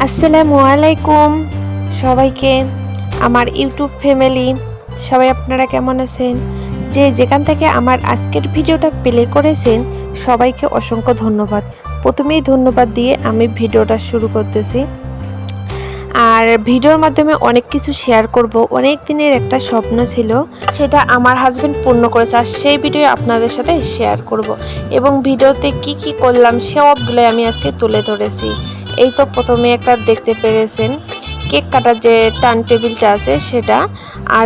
আসসালামু আলাইকুম সবাইকে, আমার ইউটিউব ফ্যামিলি সবাই আপনারা কেমন আছেন? যে যেখান থেকে আমার আজকের ভিডিওটা প্লে করেছেন সবাইকে অসংখ্য ধন্যবাদ। প্রথমেই ধন্যবাদ দিয়ে আমি ভিডিওটা শুরু করতেছি। আর ভিডিওর মাধ্যমে অনেক কিছু শেয়ার করব। অনেক দিনের একটা স্বপ্ন ছিল, সেটা আমার হাজবেন্ড পূর্ণ করেছে, আর সেই ভিডিও আপনাদের সাথে শেয়ার করব। এবং ভিডিওতে কি কি করলাম সবগুলো আমি আজকে তুলে ধরেছি। এই তো প্রথমে একটা দেখতে পেরেছেন কেক কাটার যে টার্ন টেবিলটা আছে সেটা, আর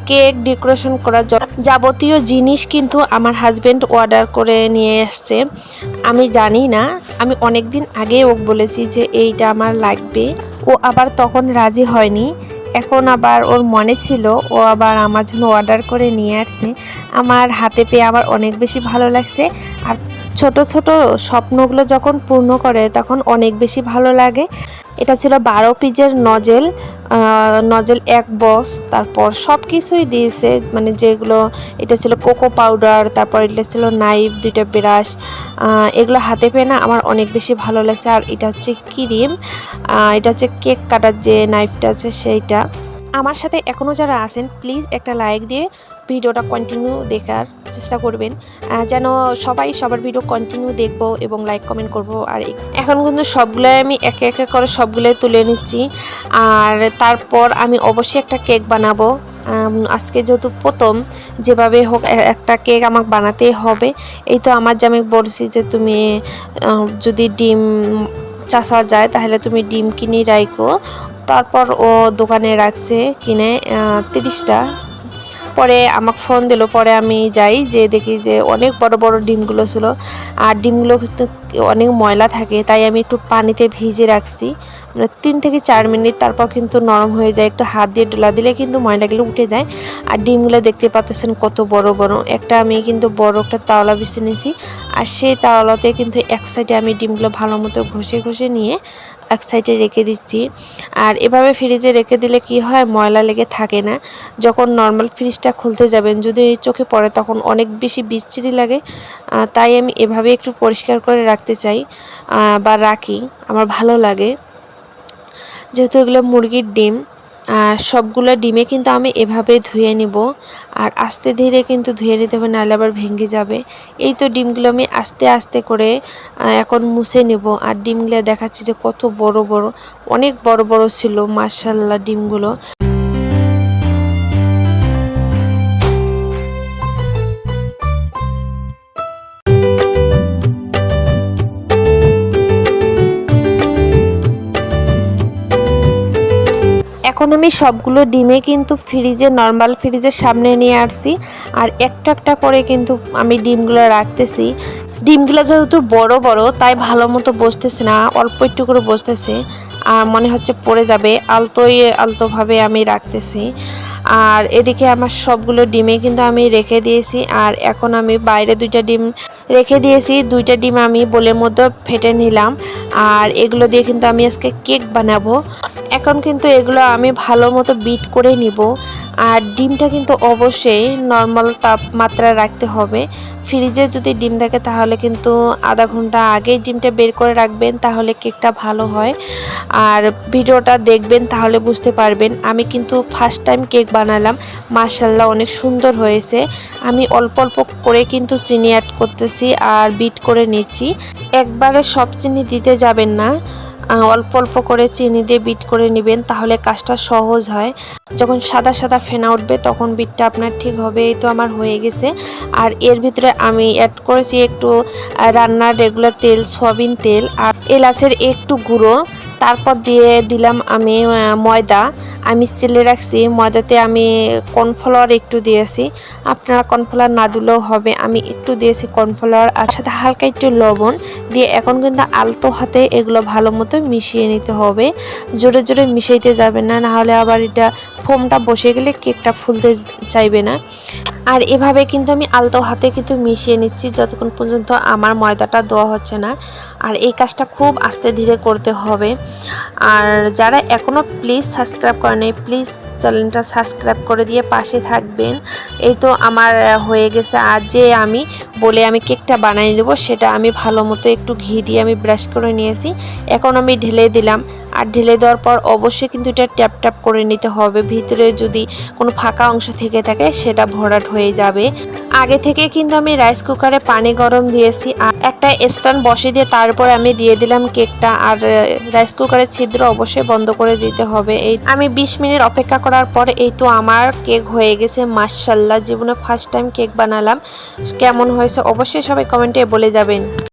কেক ডেকোরেশন করার যাবতীয় জিনিস কিন্তু আমার হাজবেন্ড অর্ডার করে নিয়ে আসছে। আমি জানি না, আমি অনেক দিন আগে ওকে বলেছি যে এইটা আমার লাগবে। ও আবার তখন রাজি হয়নি, এখন আবার ওর মনে ছিল, ও আবার আমার জন্য অর্ডার করে নিয়ে আসছে। আমার হাতে পেয়ে আমার অনেক বেশি ভালো লাগছে। আর ছোট ছোট স্বপ্নগুলো যখন পূর্ণ করে তখন অনেক বেশি ভালো লাগে। এটা ছিল 12 পিসের নজেল, নজেল এক বক্স, তারপর সব কিছুই দিয়েছে, মানে যেগুলো এটা ছিল কোকো পাউডার, তারপর এটা ছিল নাইফ, দুইটা ব্রাশ। এগুলো হাতে পেয়ে না আমার অনেক বেশি ভালো লাগছে। আর এটা হচ্ছে ক্রিম, এটা হচ্ছে কেক কাটার যে নাইফটা আছে সেইটা। আমার সাথে এখনও যারা আছেন প্লিজ একটা লাইক দিয়ে ভিডিওটা কন্টিনিউ দেখার চেষ্টা করবেন, যেন সবাই সবার ভিডিও কন্টিনিউ দেখবো এবং লাইক কমেন্ট করব। আর এখন কিন্তু সবগুলোই আমি একে একে করে সবগুলোই তুলে নিচ্ছি। আর তারপর আমি অবশ্যই একটা কেক বানাবো। আজকে যেহেতু প্রথম, যেভাবে হোক একটা কেক আমাকে বানাতেই হবে। এই তো আমার জামাই বলছি যে তুমি যদি ডিম চাষা যায় তাহলে তুমি ডিম কিনে রাখো। তারপর ও দোকানে রাখছে কিনে 30টা। পরে আমাকে ফোন দিল, পরে আমি যাই, যে দেখি যে অনেক বড় বড় ডিমগুলো ছিল। আর ডিমগুলো কিন্তু অনেক ময়লা থাকে, তাই আমি একটু পানিতে ভিজে রাখছি, মানে 3 থেকে 4 মিনিট। তারপর কিন্তু নরম হয়ে যায়, একটু হাত দিয়ে ডোলা দিলে কিন্তু ময়লাগুলো উঠে যায়। আর ডিমগুলো দেখতে পাচ্ছেন কত বড় বড়। একটা আমি কিন্তু বড় একটা তাওলা বিছে নিয়েছি, আর সেই তাওলাতে কিন্তু এক সাইডে আমি ডিমগুলো ভালো মতো ঘষে ঘষে নিয়ে এক সাইডে রেখে দিচ্ছি। আর এভাবে ফ্রিজে রেখে দিলে কি হয়, ময়লা লেগে থাকে না। যখন নর্মাল ফ্রিজটা খুলতে যাবেন যদি চোখে পড়ে তখন অনেক বেশি বিচ্ছিরি লাগে। তাই আমি এভাবে একটু পরিষ্কার করে রাখতে চাই বা রাখি, আমার ভালো লাগে। যেহেতু এগুলো মুরগির ডিম, আর সবগুলো ডিমে কিন্তু আমি এভাবে ধুয়ে নিব। আর আস্তে ধীরে কিন্তু ধুয়ে নিতে হবে, নাহলে আবার ভেঙে যাবে। এই তো ডিমগুলো আমি আস্তে আস্তে করে এখন মুছে নেব। আর ডিমগুলো দেখাচ্ছি যে কত বড় বড়, অনেক বড় বড় ছিল মাশাআল্লাহ ডিমগুলো। এখন আমি সবগুলো ডিমে কিন্তু ফ্রিজে, নর্মাল ফ্রিজের সামনে নিয়ে আসছি। আর একটা একটা করে কিন্তু আমি ডিমগুলো রাখতেছি। ডিমগুলো যেহেতু বড় বড় তাই ভালো মতো বসতেছে না, অল্প একটু করে বসতেছে। আর মনে হচ্ছে পড়ে যাবে, আলতোভাবে আমি রাখতেছি। আর এদিকে আমার সবগুলো ডিমে কিন্তু আমি রেখে দিয়েছি। আর এখন আমি বাইরে 2টা ডিম রেখে দিয়েছি, 2টা ডিম আমি বোলের মধ্যে ফেটে নিলাম। আর এগুলো দিয়ে কিন্তু আমি আজকে কেক বানাবো। এখন কিন্তু এগুলো আমি ভালো মতো বিট করে নিব। আর ডিমটা কিন্তু অবশ্যই নর্মাল তাপমাত্রায় রাখতে হবে। ফ্রিজে যদি ডিম থাকে তাহলে কিন্তু আধা ঘন্টা আগেই ডিমটা বের করে রাখবেন, তাহলে কেকটা ভালো হয়। আর ভিডিওটা দেখবেন তাহলে বুঝতে পারবেন। আমি কিন্তু ফার্স্ট টাইম কেক বানালাম, মাশাআল্লাহ অনেক সুন্দর হয়েছে। আমি অল্প অল্প করে কিন্তু চিনি অ্যাড করতেছি আর বিট করে নিচ্ছি। একবারে সব চিনি দিতে যাবেন না, অল্প অল্প করে চিনি দিয়ে বিট করে নেবেন, তাহলে কাজটা সহজ হয়। যখন সাদা সাদা ফেনা উঠবে তখন বিটটা আপনার ঠিক হবে। এই তো আমার হয়ে গেছে। আর এর ভিতরে আমি অ্যাড করেছি একটু রান্নার রেগুলার তেল, সয়াবিন তেল, আর এলাচের একটু গুঁড়ো। তারপর দিয়ে দিলাম আমি ময়দা। আমি চেলে রাখছি, ময়দাতে আমি কর্নফ্লাওয়ার একটু দিয়েছি। আপনারা কর্নফ্লাওয়ার না দিলেও হবে, আমি একটু দিয়েছি কর্নফ্লাওয়ার, আর সাথে হালকা একটু লবণ দিয়ে এখন কিন্তু আলতো হাতে এগুলো ভালো মতো মিশিয়ে নিতে হবে। জোরে জোরে মিশাইতে যাবেন না, নাহলে আবার এটা ফোমটা বসে গেলে কেকটা ফুলতে চাইবে না। আর এভাবে কিন্তু আমি আলতো হাতে কিন্তু মিশিয়ে নিচ্ছি যতক্ষণ পর্যন্ত আমার ময়দাটা দেওয়া হচ্ছে না। আর এই কাজটা খুব আস্তে ধীরে করতে হবে। আর যারা এখনও প্লিজ সাবস্ক্রাইব করেনি, প্লিজ চ্যানেলটা সাবস্ক্রাইব করে দিয়ে পাশে থাকবেন। এই তো আমার হয়ে গেছে। আর যে আমি কেকটা বানিয়ে দেবো সেটা আমি ভালো মতো একটু ঘি দিয়ে আমি ব্রাশ করে নিয়েছি। এখন আমি ঢেলে দিলাম। আর ঢেলে দেওয়ার পর অবশ্যই কিন্তু এটা ট্যাপ ট্যাপ করে নিতে হবে। ভিতরে যদি কোনো ফাঁকা অংশ থেকে থাকে সেটা ভরাট হয়ে যাবে। আগে থেকে কিন্তু আমি রাইস কুকারে পানি গরম দিয়েছি আর একটা স্ট্যান্ড বসিয়ে দিয়ে তারপর আমি দিয়ে দিলাম কেকটা। আর রাইস কুকারের ছিদ্র অবশ্যই বন্ধ করে দিতে হবে। এই আমি 20 মিনিট অপেক্ষা করার পর এই তো আমার কেক হয়ে গেছে। মাশাআল্লাহ, জীবনে ফার্স্ট টাইম কেক বানালাম। কেমন হয়েছে অবশ্যই সবাই কমেন্টে বলে যাবেন।